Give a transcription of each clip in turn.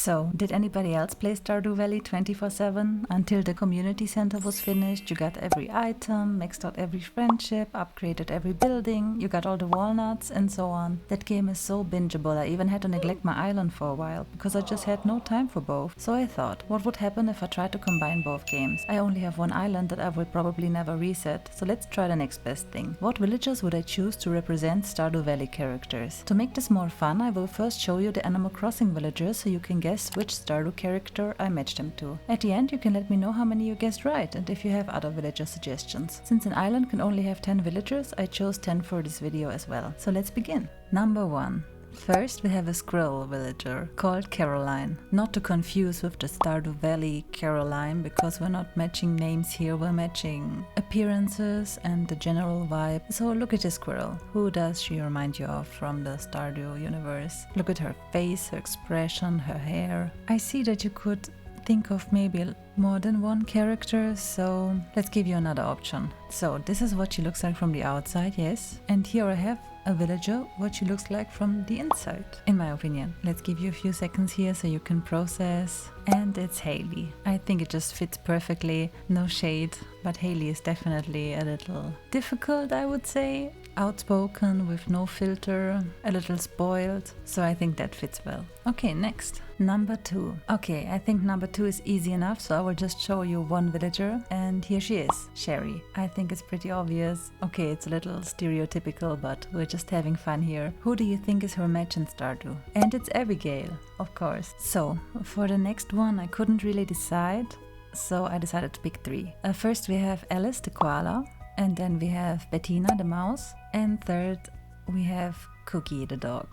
So, did anybody else play Stardew Valley 24/7? Until the community center was finished, you got every item, maxed out every friendship, upgraded every building, you got all the walnuts, and so on. That game is so bingeable, I even had to neglect my island for a while, because I just had no time for both. So I thought, what would happen if I tried to combine both games? I only have one island that I will probably never reset, so let's try the next best thing. What villagers would I choose to represent Stardew Valley characters? To make this more fun, I will first show you the Animal Crossing villagers so you can guess which Stardew character I matched them to. At the end you can let me know how many you guessed right and if you have other villager suggestions. Since an island can only have 10 villagers, I chose 10 for this video as well. So let's begin. Number 1. First we have a squirrel villager called Caroline. Not to confuse with the Stardew Valley Caroline, because we're not matching names here, we're matching appearances and the general vibe. So look at this squirrel. Who does she remind you of from the Stardew universe? Look at her face, her expression, her hair. I see that you could think of maybe more than one character, so let's give you another option. So this is what she looks like from the outside, yes. And here I have a villager, what she looks like from the inside, in my opinion. Let's give you a few seconds here so you can process. And it's Haley. I think it just fits perfectly, no shade, but Haley is definitely a little difficult, I would say. Outspoken, with no filter, a little spoiled, so I think that fits well. Okay, next. Number 2. Okay, I think number 2 is easy enough, so I will just show you one villager, and here she is, Sherry. I think it's pretty obvious. Okay, it's a little stereotypical, but we're just having fun here. Who do you think is her match in Stardew? And it's Abigail, of course. So, for the next one, I couldn't really decide, so I decided to pick 3. First we have Alice the koala, and then we have Bettina the mouse, and third we have Cookie the dog.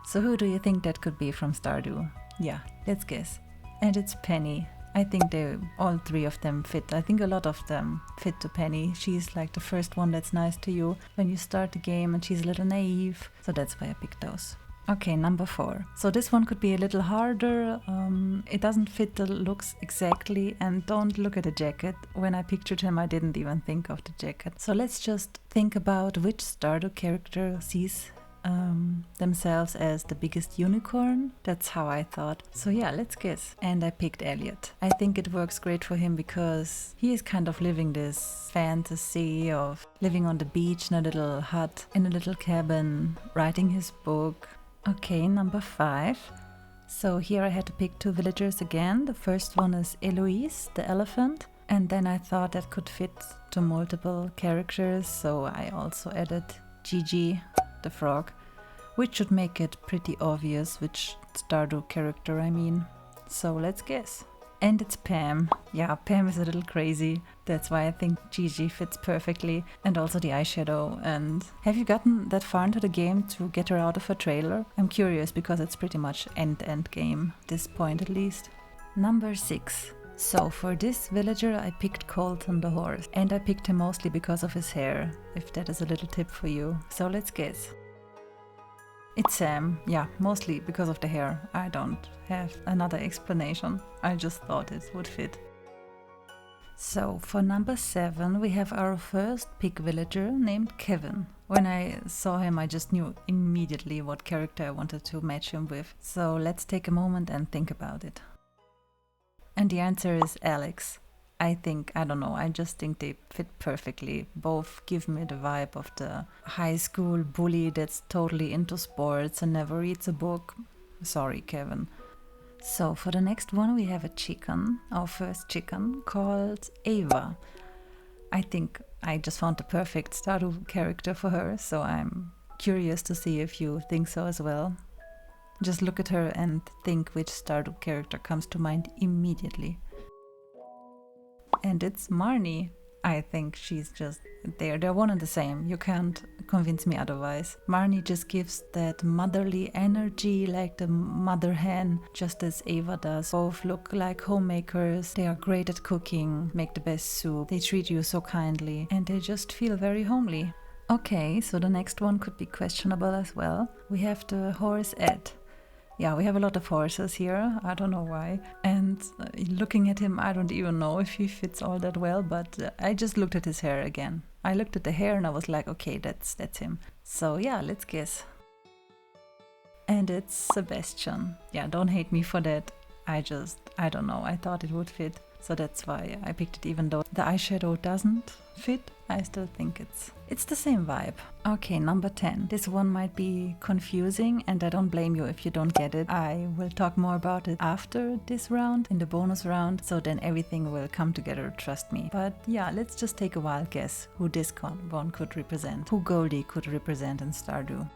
So who do you think that could be from Stardew? Yeah, let's guess. And it's Penny. I think all 3 of them fit. I think a lot of them fit to Penny. She's like the first one that's nice to you when you start the game, and she's a little naive, so that's why I picked those. Okay, number 4. So this one could be a little harder. It doesn't fit the looks exactly, and don't look at the jacket. When I pictured him, I didn't even think of the jacket. So let's just think about which Stardew character sees themselves as the biggest unicorn. That's how I thought. So yeah, let's guess. And I picked Elliot. I think it works great for him because he is kind of living this fantasy of living on the beach in a little hut, in a little cabin, writing his book. Okay, number 5. So here I had to pick 2 villagers again. The first one is Eloise, the elephant. And then I thought that could fit to multiple characters, so I also added Gigi, the frog, which should make it pretty obvious which Stardew character I mean. So let's guess. And it's Pam. Yeah, Pam is a little crazy. That's why I think Gigi fits perfectly. And also the eyeshadow. And have you gotten that far into the game to get her out of her trailer? I'm curious because it's pretty much end game, this point at least. Number 6. So for this villager I picked Colton the horse. And I picked him mostly because of his hair, if that is a little tip for you. So let's guess. It's Sam. Yeah, mostly because of the hair. I don't have another explanation. I just thought it would fit. So for number 7 we have our first pig villager named Kevin. When I saw him I just knew immediately what character I wanted to match him with. So let's take a moment and think about it. And the answer is Alex. I don't know, I just think they fit perfectly. Both give me the vibe of the high school bully that's totally into sports and never reads a book. Sorry, Kevin. So for the next one we have a chicken, our first chicken, called Ava. I think I just found the perfect Stardew character for her, so I'm curious to see if you think so as well. Just look at her and think which Stardew character comes to mind immediately. And it's Marnie. I think she's just there. They're one and the same. You can't convince me otherwise. Marnie just gives that motherly energy like the mother hen, just as Ava does. Both look like homemakers. They are great at cooking, make the best soup. They treat you so kindly and they just feel very homely. Okay, so the next one could be questionable as well. We have the horse Ed. Yeah, we have a lot of horses here, I don't know why. And looking at him, I don't even know if he fits all that well, but I just looked at his hair again. I looked at the hair and I was like, okay, that's him. So yeah, let's guess. And it's Sebastian. Yeah, don't hate me for that. I don't know, I thought it would fit. So that's why I picked it, even though the eyeshadow doesn't fit. I still think it's the same vibe. Okay, number 10. This one might be confusing and I don't blame you if you don't get it. I will talk more about it after this round, in the bonus round, so then everything will come together, trust me. But yeah, let's just take a wild guess who this one could represent, who Goldie could represent in Stardew.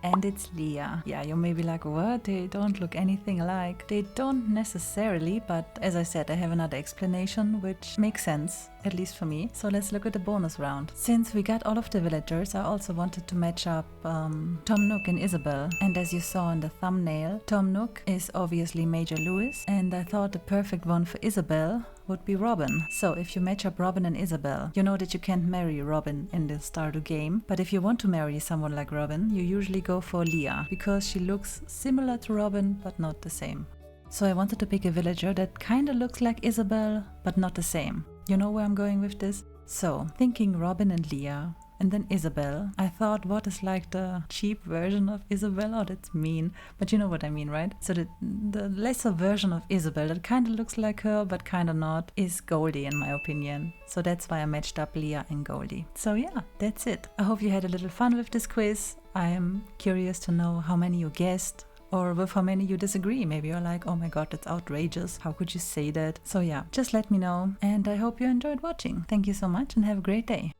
And it's Leah. Yeah, you may be like, what? They don't look anything alike. They don't necessarily, but as I said, I have another explanation which makes sense, at least for me. So let's look at the bonus round. Since we got all of the villagers, I also wanted to match up Tom Nook and Isabel. And as you saw in the thumbnail, Tom Nook is obviously Major Lewis, and I thought the perfect one for Isabel would be Robin. So if you match up Robin and Isabel, you know that you can't marry Robin in the Stardew game, but if you want to marry someone like Robin, you usually go for Leah, because she looks similar to Robin but not the same. So I wanted to pick a villager that kinda looks like Isabel but not the same. You know where I'm going with this? So thinking Robin and Leah, and then Isabel. I thought, what is like the cheap version of Isabel? Oh, that's mean. But you know what I mean, right? So the lesser version of Isabel that kind of looks like her, but kind of not, is Goldie in my opinion. So that's why I matched up Leah and Goldie. So yeah, that's it. I hope you had a little fun with this quiz. I am curious to know how many you guessed, or with how many you disagree. Maybe you're like, oh my god, that's outrageous. How could you say that? So yeah, just let me know. And I hope you enjoyed watching. Thank you so much and have a great day.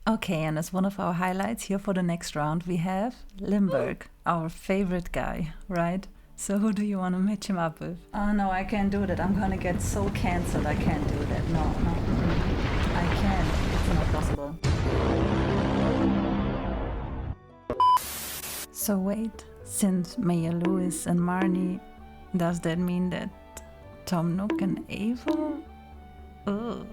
Okay, and as one of our highlights here for the next round, we have Limburg, our favorite guy, right? So who do you want to match him up with? Oh no, I can't do that. I'm gonna get so cancelled. I can't do that. No. I can't. It's not possible. So wait, since Mayor Lewis and Marnie, does that mean that Tom Nook and Ava? Ugh.